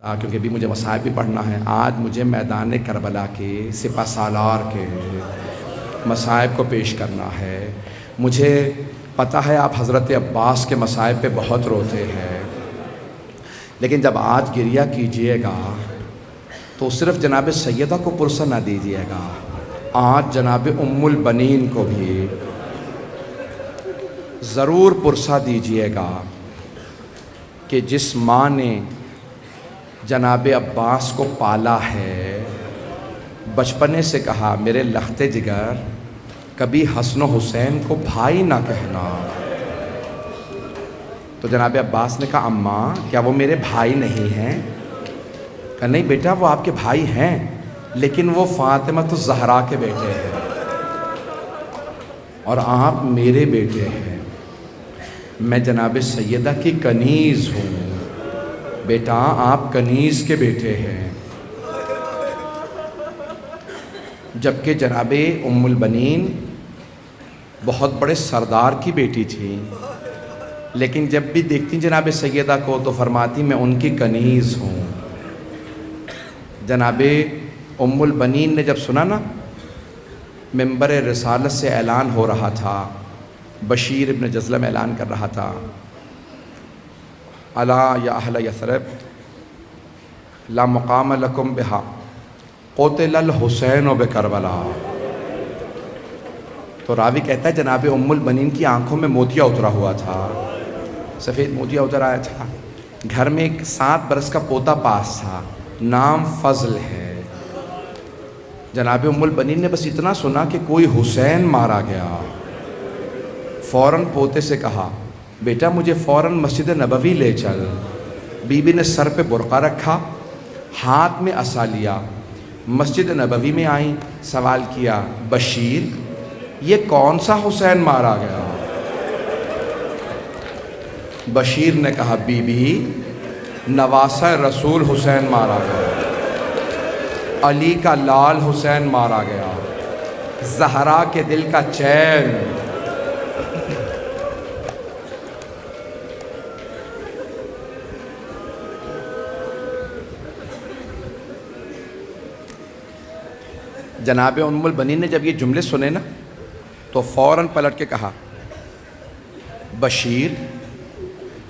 کیونکہ بھی مجھے مصائب بھی پڑھنا ہے۔ آج مجھے میدان کربلا کے سپہ سالار کے مصائب کو پیش کرنا ہے۔ مجھے پتہ ہے آپ حضرت عباس کے مصائب پہ بہت روتے ہیں، لیکن جب آج گریہ کیجئے گا تو صرف جناب سیدہ کو پرسہ نہ دیجئے گا، آج جناب ام البنین کو بھی ضرور پرسہ دیجئے گا کہ جس ماں نے جناب عباس کو پالا ہے، بچپنے سے کہا میرے لخت جگر کبھی حسن و حسین کو بھائی نہ کہنا، تو جناب عباس نے کہا اماں کیا وہ میرے بھائی نہیں ہیں؟ کہا نہیں بیٹا وہ آپ کے بھائی ہیں، لیکن وہ فاطمہ الزہرا کے بیٹے ہیں اور آپ میرے بیٹے ہیں، میں جناب سیدہ کی کنیز ہوں، بیٹا آپ کنیز کے بیٹے ہیں۔ جبکہ جناب ام البنین بہت بڑے سردار کی بیٹی تھی، لیکن جب بھی دیکھتی جناب سیدہ کو تو فرماتی میں ان کی کنیز ہوں۔ جناب ام البنین نے جب سنا نا منبر رسالت سے اعلان ہو رہا تھا، بشیر ابن جزلم اعلان کر رہا تھا الا یا اہل یثرب لا مقام لکم بہا قتل الحسین بکربلا، تو راوی کہتا ہے جناب ام البنین کی آنکھوں میں موتیا اترا ہوا تھا، سفید موتیا اتر آیا تھا۔ گھر میں ایک 7 برس کا پوتا پاس تھا، نام فضل ہے۔ جناب ام البنین نے بس اتنا سنا کہ کوئی حسین مارا گیا، فوراً پوتے سے کہا بیٹا مجھے فوراً مسجد نبوی لے چل۔ بی بی نے سر پہ برقع رکھا، ہاتھ میں عصا لیا، مسجد نبوی میں آئیں، سوال کیا بشیر یہ کون سا حسین مارا گیا؟ بشیر نے کہا بی بی نواسہ رسول حسین مارا گیا، علی کا لال حسین مارا گیا، زہرا کے دل کا چین۔ جناب ام البنین نے جب یہ جملے سنے نا تو فوراً پلٹ کے کہا بشیر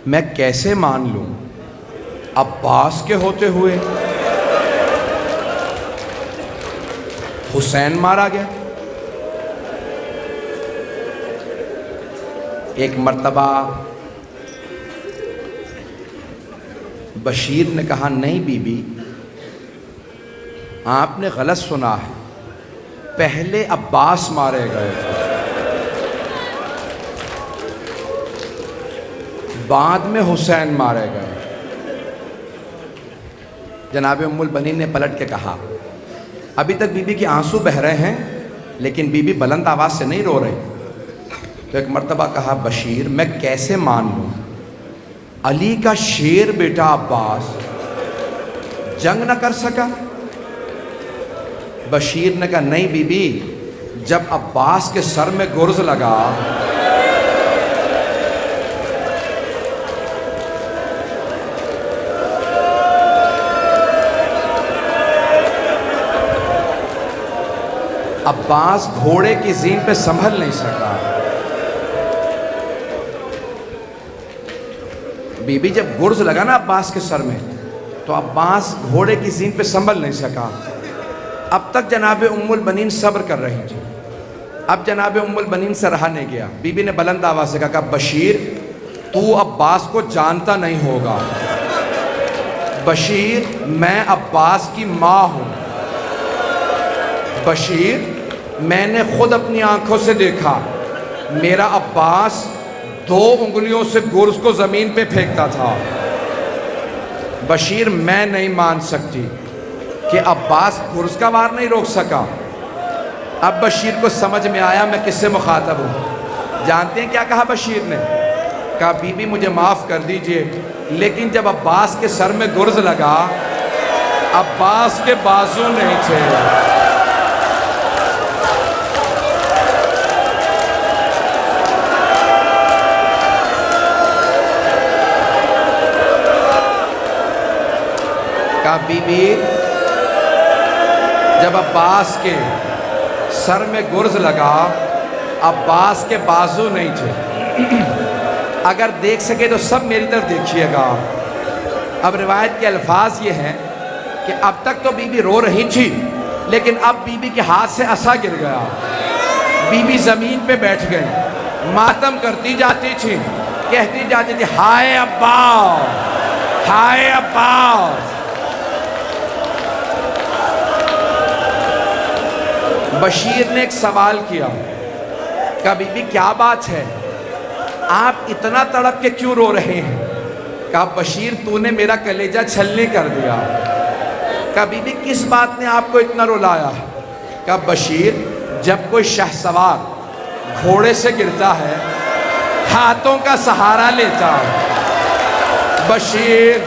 میں کیسے مان لوں عباس کے ہوتے ہوئے حسین مارا گیا؟ ایک مرتبہ بشیر نے کہا نہیں بی بی آپ نے غلط سنا ہے، پہلے عباس مارے گئے تھے، بعد میں حسین مارے گئے۔ جناب ام البنین نے پلٹ کے کہا ابھی تک بی بی کے آنسو بہہ رہے ہیں لیکن بی بی بلند آواز سے نہیں رو رہی، تو ایک مرتبہ کہا بشیر میں کیسے مان لوں علی کا شیر بیٹا عباس جنگ نہ کر سکا؟ بشیر نے کہا نہیں بی بی جب عباس کے سر میں گرز لگا عباس گھوڑے کی زین پہ سنبھل نہیں سکا، بی بی جب گرز لگا نا عباس کے سر میں تو عباس گھوڑے کی زین پہ سنبھل نہیں سکا۔ اب تک جناب ام البنین صبر کر رہی تھی، اب جناب ام البنین سے رہا نہیں گیا، بی بی نے بلند آواز سے کہا بشیر تو عباس کو جانتا نہیں ہوگا، بشیر میں عباس کی ماں ہوں، بشیر میں نے خود اپنی آنکھوں سے دیکھا میرا عباس 2 انگلیوں سے گرز کو زمین پہ پھینکتا تھا، بشیر میں نہیں مان سکتی کہ عباس گرز کا وار نہیں روک سکا۔ اب بشیر کو سمجھ میں آیا میں کس سے مخاطب ہوں، جانتے ہیں کیا کہا بشیر نے؟ کہا بی بی مجھے معاف کر دیجئے لیکن جب عباس کے سر میں گرز لگا عباس کے بازو نہیں تھے۔ کہا بی بی جب عباس کے سر میں گرز لگا، عباس کے بازو نہیں تھے، اگر دیکھ سکے تو سب میری طرف دیکھیے گا۔ اب روایت کے الفاظ یہ ہیں کہ اب تک تو بی بی رو رہی تھی، لیکن اب بی بی کے ہاتھ سے عصا گر گیا، بی بی زمین پہ بیٹھ گئی، ماتم کرتی جاتی تھی، کہتی جاتی تھی ہائے عباس، ہائے عباس۔ بشیر نے ایک سوال کیا، کہا بی بی کیا بات ہے، آپ اتنا تڑپ کے کیوں رو رہے ہیں؟ کہا بشیر تو نے میرا کلیجہ چھلنی کر دیا۔ کہا بی بی کس بات نے آپ کو اتنا رلایا؟ کہا بشیر جب کوئی شہسوار گھوڑے سے گرتا ہے ہاتھوں کا سہارا لیتا، بشیر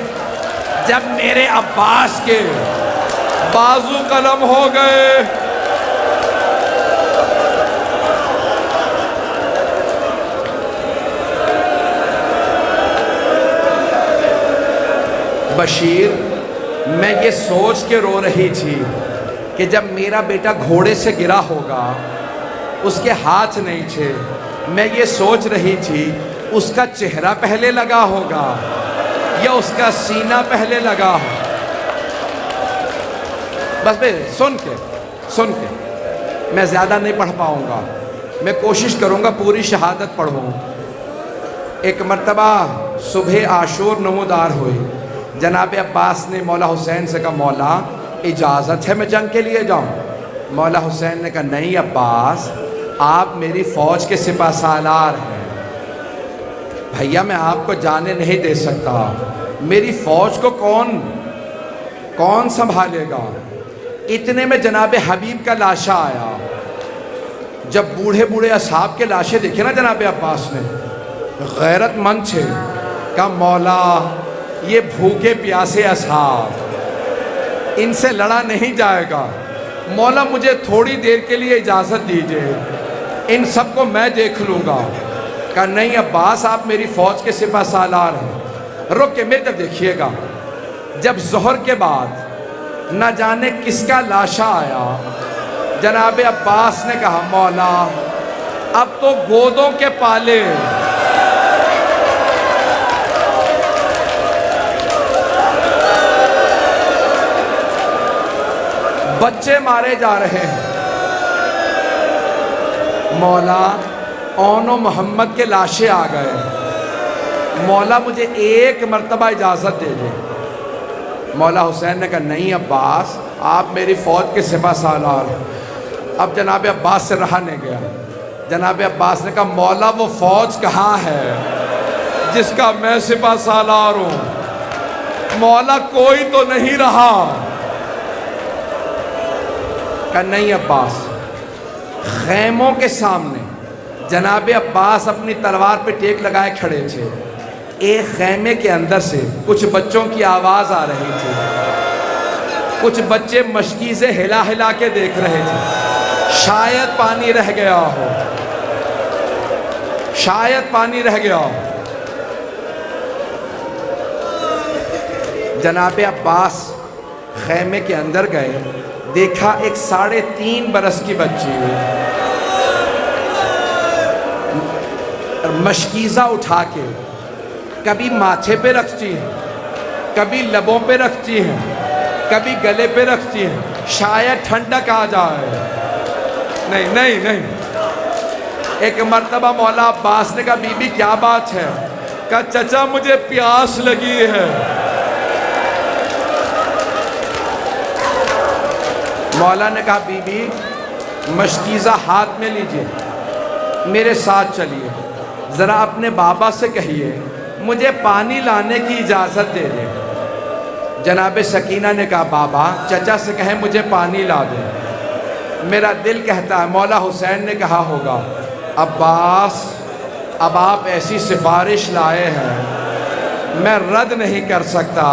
جب میرے عباس کے بازو قلم ہو گئے، بشیر میں یہ سوچ کے رو رہی تھی کہ جب میرا بیٹا گھوڑے سے گرا ہوگا، اس کے ہاتھ نہیں تھے، میں یہ سوچ رہی تھی اس کا چہرہ پہلے لگا ہوگا یا اس کا سینہ پہلے لگا ہو۔ بس میں سن کے میں زیادہ نہیں پڑھ پاؤں گا، میں کوشش کروں گا پوری شہادت پڑھوں۔ ایک مرتبہ صبح عاشور نمودار ہوئی، جناب عباس نے مولا حسین سے کہا مولا اجازت ہے میں جنگ کے لیے جاؤں؟ مولا حسین نے کہا نہیں عباس، آپ میری فوج کے سپہ سالار ہیں، بھیا میں آپ کو جانے نہیں دے سکتا، میری فوج کو کون سنبھالے گا؟ اتنے میں جناب حبیب کا لاشا آیا۔ جب بوڑھے اصحاب کے لاشیں دیکھے نا جناب عباس نے، غیرت مند تھے، کہا مولا یہ بھوکے پیاسے اصحاب، ان سے لڑا نہیں جائے گا، مولا مجھے تھوڑی دیر کے لیے اجازت دیجئے، ان سب کو میں دیکھ لوں گا۔ کہا نہیں عباس آپ میری فوج کے سپہ سالار ہیں، رک کے میری طرف دیکھیے گا۔ جب ظہر کے بعد نہ جانے کس کا لاشا آیا، جناب عباس نے کہا مولا اب تو گودوں کے پالے، بچے مارے جا رہے ہیں، مولا اون و محمد کے لاشیں آ گئے، مولا مجھے ایک مرتبہ اجازت دے دیں۔ مولا حسین نے کہا نہیں عباس آپ میری فوج کے سپہ سالار ہیں۔ اب جناب عباس سے رہا نہیں گیا، جناب عباس نے کہا مولا وہ فوج کہاں ہے جس کا میں سپہ سالار ہوں؟ مولا کوئی تو نہیں رہا۔ کہا نہیں عباس۔ خیموں کے سامنے جناب عباس اپنی تلوار پہ ٹیک لگائے کھڑے تھے، ایک خیمے کے اندر سے کچھ بچوں کی آواز آ رہی تھی، کچھ بچے مشکیزیں ہلا ہلا کے دیکھ رہے تھے، شاید پانی رہ گیا ہو، شاید پانی رہ گیا ہو۔ جناب عباس خیمے کے اندر گئے، دیکھا ایک 3.5 برس کی بچی مشکیزہ اٹھا کے کبھی ماتھے پہ رکھتی ہیں، کبھی لبوں پہ رکھتی ہیں، کبھی گلے پہ رکھتی ہیں، شاید ٹھنڈک آ جائے۔ نہیں۔ ایک مرتبہ مولا عباس نے کہا بی بی کیا بات ہے؟ کہا چچا مجھے پیاس لگی ہے۔ مولا نے کہا بی بی مشکیزہ ہاتھ میں لیجئے، میرے ساتھ چلیے، ذرا اپنے بابا سے کہیے مجھے پانی لانے کی اجازت دے دیں۔ جناب سکینہ نے کہا بابا چچا سے کہیں مجھے پانی لا دیں۔ میرا دل کہتا ہے مولا حسین نے کہا ہوگا عباس اب آپ ایسی سفارش لائے ہیں میں رد نہیں کر سکتا۔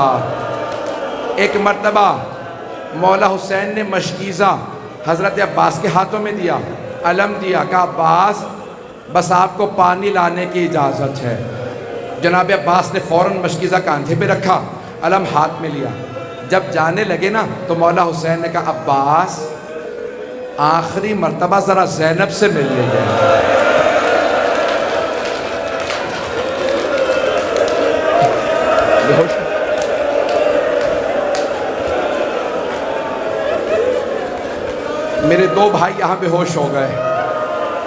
ایک مرتبہ مولا حسین نے مشکیزہ حضرت عباس کے ہاتھوں میں دیا، علم دیا، کہا عباس بس آپ کو پانی لانے کی اجازت ہے۔ جناب عباس نے فوراً مشکیزہ کاندھے پہ رکھا، علم ہاتھ میں لیا، جب جانے لگے نا تو مولا حسین نے کہا عباس آخری مرتبہ ذرا زینب سے مل لیجیے. میرے دو بھائی یہاں بے ہوش ہو گئے,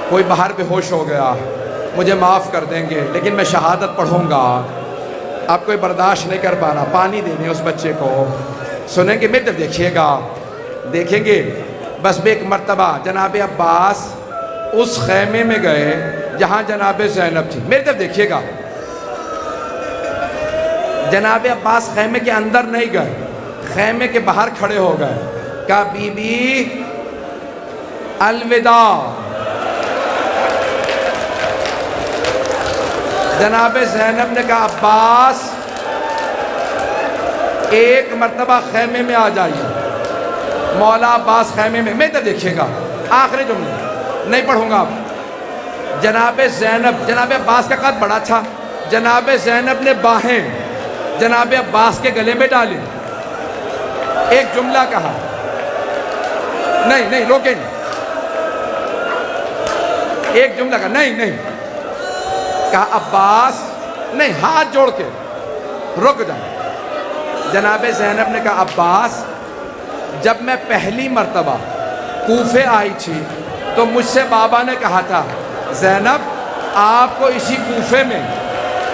کوئی باہر بے ہوش ہو گیا, مجھے معاف کر دیں گے لیکن میں شہادت پڑھوں گا, آپ کوئی برداشت نہیں کر پا رہا. پانی دینے اس بچے کو, سنیں گے میرے طرف دیکھیے گا, دیکھیں گے. بس ایک مرتبہ جناب عباس اس خیمے میں گئے جہاں جناب زینب تھی, میرے طرف دیکھیے گا. جناب عباس خیمے کے اندر نہیں گئے, خیمے کے باہر کھڑے ہو گئے, کہا بی بی الوداع. جناب زینب نے کہا عباس ایک مرتبہ خیمے میں آ جائیے. مولا عباس خیمے میں, میں تو دیکھیے گا آخری جملے نہیں پڑھوں گا. جناب زینب, جناب عباس کا قد بڑا تھا, جناب زینب نے باہیں جناب عباس کے گلے میں ڈالی, ایک جملہ کہا, نہیں روکیں, ایک جملہ کہا, نہیں کہا عباس نہیں, ہاتھ جوڑ کے رک جا. جناب زینب نے کہا عباس جب میں پہلی مرتبہ کوفے آئی تھی تو مجھ سے بابا نے کہا تھا زینب آپ کو اسی کوفے میں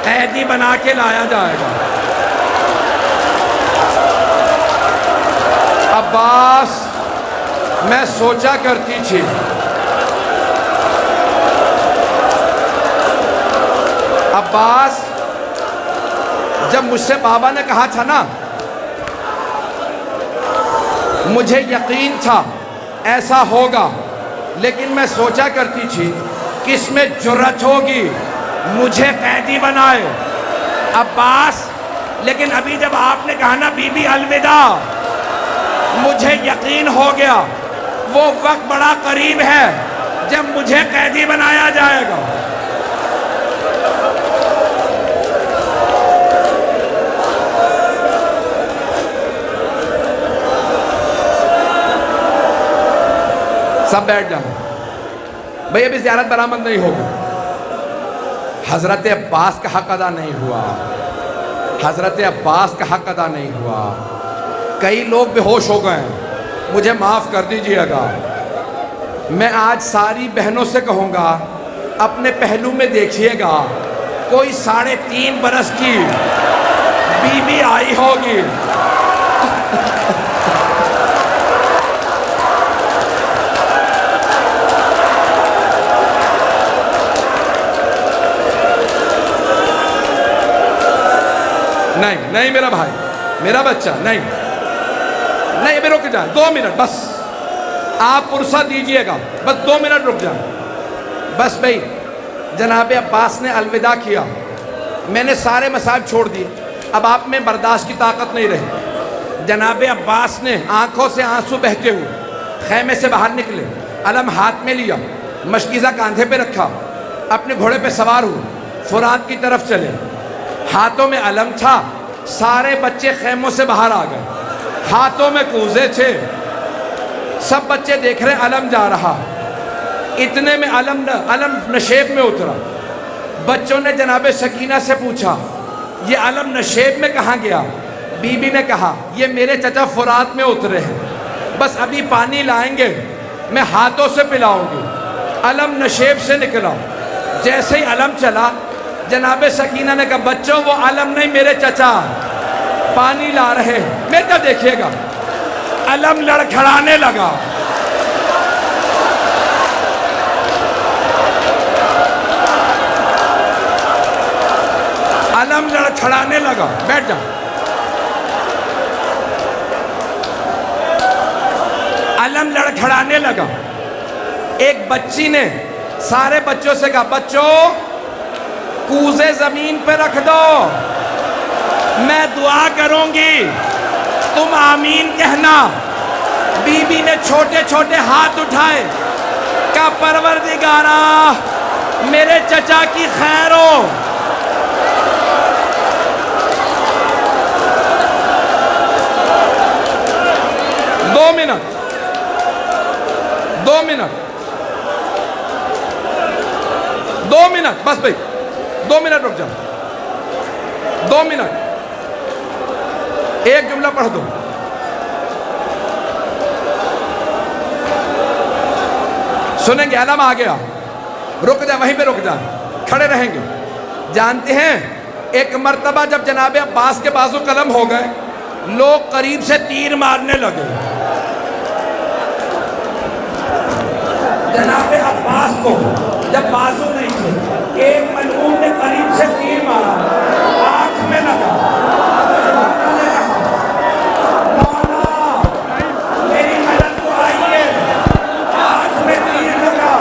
قیدی بنا کے لایا جائے گا. عباس میں سوچا کرتی تھی عباس جب مجھ سے بابا نے کہا تھا نا مجھے یقین تھا ایسا ہوگا, لیکن میں سوچا کرتی تھی کس میں جرأت ہوگی مجھے قیدی بنائے. عباس لیکن ابھی جب آپ نے کہا نا بی بی الوداع, مجھے یقین ہو گیا وہ وقت بڑا قریب ہے جب مجھے قیدی بنایا جائے گا. سب بیٹھ جائیں بھئی, ابھی زیارت برآمد نہیں ہوگی. حضرت عباس کا حق ادا نہیں ہوا, حضرت عباس کا حق ادا نہیں ہوا. کئی لوگ بے ہوش ہو گئے ہیں, مجھے معاف کر دیجئے گا. میں آج ساری بہنوں سے کہوں گا اپنے پہلو میں دیکھیے گا, کوئی 3.5 برس کی بی بی آئی ہوگی, نہیں میرا بھائی, میرا بچہ, نہیں ابھی رک جائیں 2 منٹ بس, آپ پرسہ دیجئے گا, بس 2 منٹ رک جائیں بس. بھئی جناب عباس نے الوداع کیا, میں نے سارے مصائب چھوڑ دیے, اب آپ میں برداشت کی طاقت نہیں رہی. جناب عباس نے آنکھوں سے آنسو بہتے ہوئے خیمے سے باہر نکلے, علم ہاتھ میں لیا, مشکیزہ کاندھے پہ رکھا, اپنے گھوڑے پہ سوار ہوئے, فرات کی طرف چلے. ہاتھوں میں علم تھا, سارے بچے خیموں سے باہر آ گئے, ہاتھوں میں کوزے تھے, سب بچے دیکھ رہے علم جا رہا. اتنے میں علم نشیب میں اترا. بچوں نے جناب سکینہ سے پوچھا یہ علم نشیب میں کہاں گیا؟ بی بی نے کہا یہ میرے چچا فرات میں اترے ہیں, بس ابھی پانی لائیں گے, میں ہاتھوں سے پلاؤں گی. علم نشیب سے نکلا, جیسے ہی علم چلا جناب سکینہ نے کہا بچوں وہ علم نہیں میرے چچا پانی لا رہے ہیں. میں تو دیکھیے گا علم لڑکھڑانے لگا. علم لڑکھڑانے لگا, بیٹھ جا. علم لڑکھڑانے لگا. ایک بچی نے سارے بچوں سے کہا بچوں کوزے زمین پہ رکھ دو, میں دعا کروں گی تم آمین کہنا. بی بی نے چھوٹے چھوٹے ہاتھ اٹھائے, کہا پروردگارا میرے چچا کی خیر ہو. عباس بھائی 2 منٹ رک جاؤ، 2 منٹ، ایک جملہ پڑھ دو. سنیں گے علم آ گیا، رک جا وہیں پہ رک جا، کھڑے رہیں گے. جانتے ہیں ایک مرتبہ جب جناب عباس کے بازو قلم ہو گئے، لوگ قریب سے تیر مارنے لگے. جناب عباس کو جب بازو نہیں تھے، ایک ملعون نے قریب سے تیر مارا، آنکھ میں لگا. مولا میری مدد کو آئیے، آنکھ میں تیر لگا.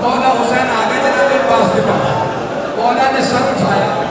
مولا حسین آگے جناب عباس کے پاس، مولا نے سر اٹھایا.